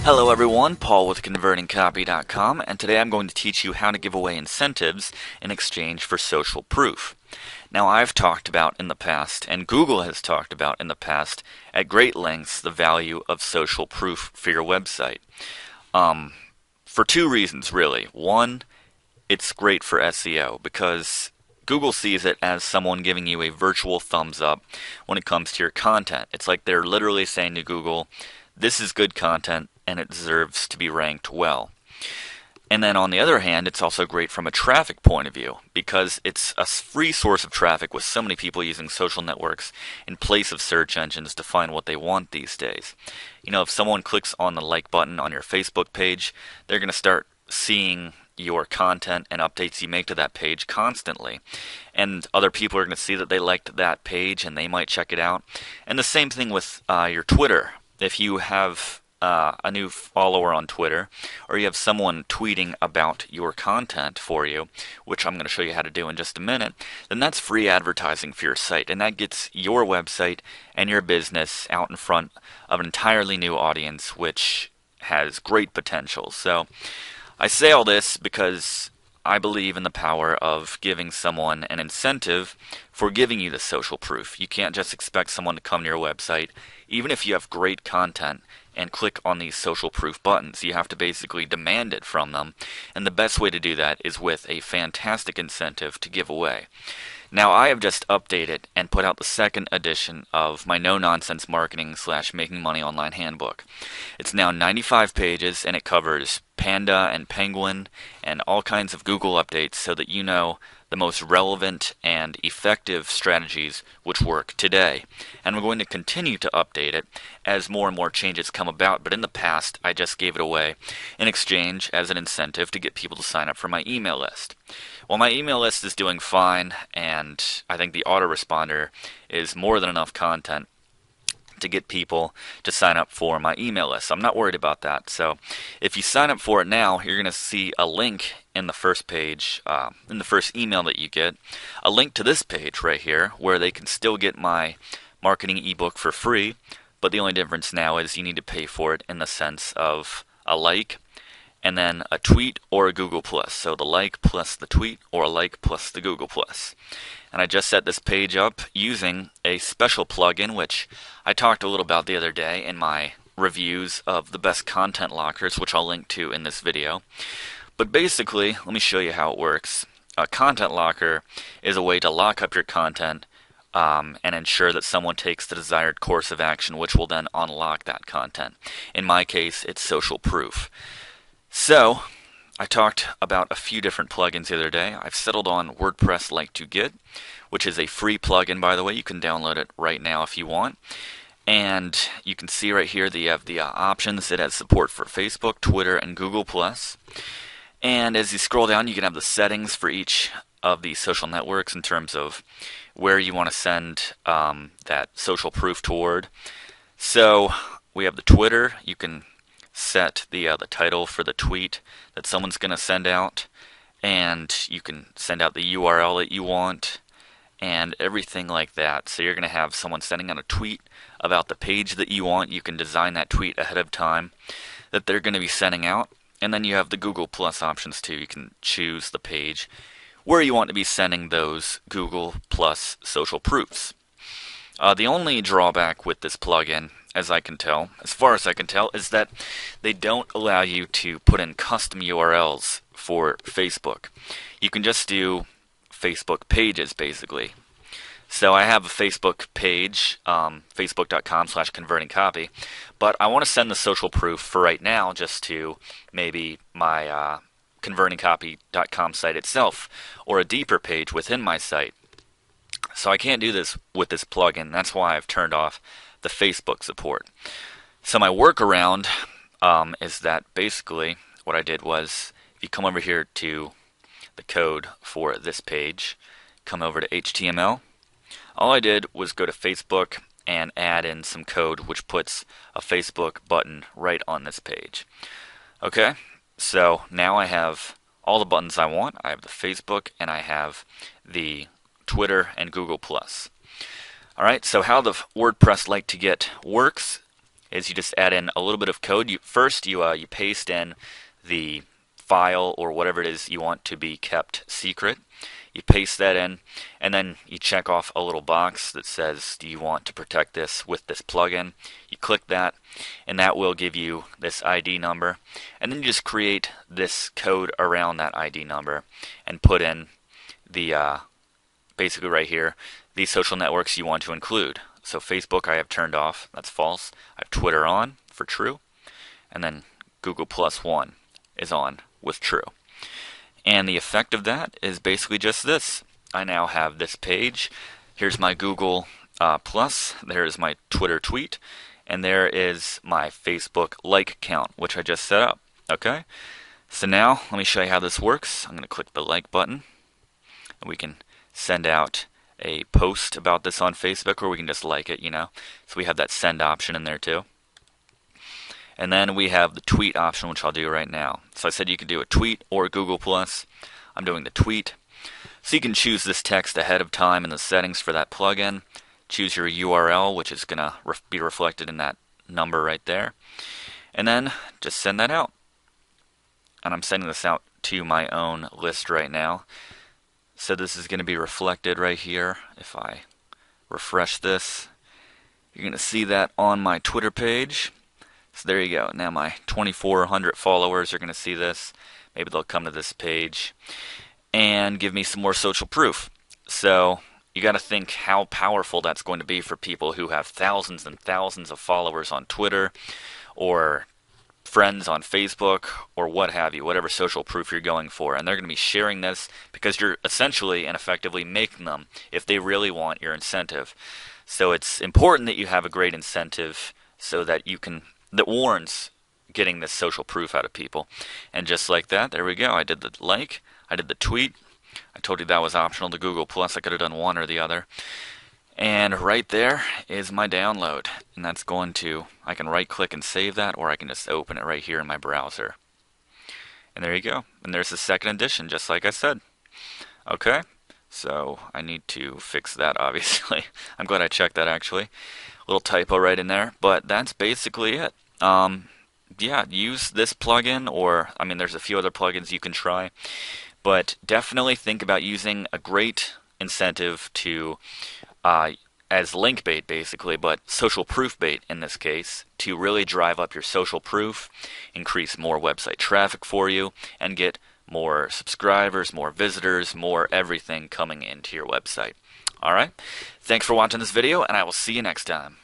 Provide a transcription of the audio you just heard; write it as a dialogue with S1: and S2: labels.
S1: Hello everyone, Paul with convertingcopy.com, and today I'm going to teach you how to give away incentives in exchange for social proof. Now, I've talked about in the past, and Google has talked about in the past, at great lengths, the value of social proof for your website. For two reasons, really. One, it's great for SEO because Google sees it as someone giving you a virtual thumbs up when it comes to your content. It's like they're literally saying to Google, this is good content and it deserves to be ranked well. And then on the other hand, it's also great from a traffic point of view because it's a free source of traffic with so many people using social networks in place of search engines to find what they want these days. You know, if someone clicks on the like button on your Facebook page, they're going to start seeing your content and updates you make to that page constantly. And other people are going to see that they liked that page and they might check it out. And the same thing with your Twitter. If you have a new follower on Twitter, or you have someone tweeting about your content for you, which I'm going to show you how to do in just a minute, then that's free advertising for your site, and that gets your website and your business out in front of an entirely new audience, which has great potential. So I say all this because I believe in the power of giving someone an incentive for giving you the social proof. You can't just expect someone to come to your website, even if you have great content, and click on these social proof buttons. You have to basically demand it from them, and the best way to do that is with a fantastic incentive to give away. Now, I have just updated and put out the second edition of my no-nonsense marketing / making money online handbook. It's now 95 pages, and it covers Panda and Penguin and all kinds of Google updates so that you know the most relevant and effective strategies which work today. And we're going to continue to update it as more and more changes come about, but in the past I just gave it away in exchange as an incentive to get people to sign up for my email list. Well, my email list is doing fine, and I think the autoresponder is more than enough content to get people to sign up for my email list. I'm not worried about that. So if you sign up for it now, you're going to see a link in the first page, in the first email that you get, a link to this page right here where they can still get my marketing ebook for free, but the only difference now is you need to pay for it in the sense of a like and then a tweet or a Google+. So the like plus the tweet, or a like plus the Google+. And I just set this page up using a special plugin, which I talked a little about the other day in my reviews of the best content lockers, which I'll link to in this video. But basically, let me show you how it works. A content locker is a way to lock up your content and ensure that someone takes the desired course of action, which will then unlock that content. In my case, it's social proof. So, I talked about a few different plugins the other day. I've settled on WordPress Like to Get, which is a free plugin, by the way. You can download it right now if you want. And you can see right here that you have the options. It has support for Facebook, Twitter, and Google+. And as you scroll down, you can have the settings for each of these social networks in terms of where you want to send that social proof toward. So we have the Twitter. You can set the title for the tweet that someone's going to send out, and you can send out the URL that you want and everything like that. So you're going to have someone sending out a tweet about the page that you want. You can design that tweet ahead of time that they're going to be sending out. And then you have the Google+ options too. You can choose the page where you want to be sending those Google+ social proofs. The only drawback with this plugin, as far as I can tell, is that they don't allow you to put in custom URLs for Facebook. You can just do Facebook pages, basically. So I have a Facebook page, facebook.com/convertingcopy, but I want to send the social proof for right now just to maybe my convertingcopy.com site itself, or a deeper page within my site. So I can't do this with this plugin. That's why I've turned off the Facebook support. So my workaround is that basically what I did was, if you come over here to the code for this page, come over to HTML, all I did was go to Facebook and add in some code which puts a Facebook button right on this page. Okay, so now I have all the buttons I want. I have the Facebook and I have the Twitter and Google+. Alright, so how the WordPress Like to Get works is you just add in a little bit of code. First, you paste in the file or whatever it is you want to be kept secret. You paste that in, and then you check off a little box that says, do you want to protect this with this plugin? You click that, and that will give you this ID number. And then you just create this code around that ID number and put in the, basically right here, these social networks you want to include. So Facebook I have turned off, that's false. I have Twitter on for true. And then Google Plus One is on with true. And the effect of that is basically just this. I now have this page. Here's my Google Plus. There's my Twitter tweet. And there is my Facebook like count, which I just set up. Okay? So now, let me show you how this works. I'm going to click the like button. And we can send out a post about this on Facebook, or we can just like it, So we have that send option in there too. And then we have the tweet option, which I'll do right now. So I said you could do a tweet or Google+. I'm doing the tweet. So you can choose this text ahead of time in the settings for that plugin. Choose your URL, which is going to be reflected in that number right there. And then just send that out. And I'm sending this out to my own list right now. So this is going to be reflected right here. If I refresh this, you're going to see that on my Twitter page. So there you go. Now my 2,400 followers are going to see this. Maybe they'll come to this page and give me some more social proof. So you got to think how powerful that's going to be for people who have thousands and thousands of followers on Twitter or friends on Facebook or what have you, whatever social proof you're going for. And they're going to be sharing this because you're essentially and effectively making them if they really want your incentive. So it's important that you have a great incentive so that that warrants getting this social proof out of people. And just like that, there we go. I did the like, I did the tweet. I told you that was optional to Google+. I could have done one or the other. And right there is my download. And that's I can right click and save that, or I can just open it right here in my browser. And there you go. And there's the second edition, just like I said. Okay, so I need to fix that, obviously. I'm glad I checked that, actually. Little typo right in there, but that's basically it. Yeah, use this plugin, or there's a few other plugins you can try, but definitely think about using a great incentive to as link bait, basically, but social proof bait in this case, to really drive up your social proof, increase more website traffic for you, and get more subscribers, more visitors, more everything coming into your website. Alright, thanks for watching this video, and I will see you next time.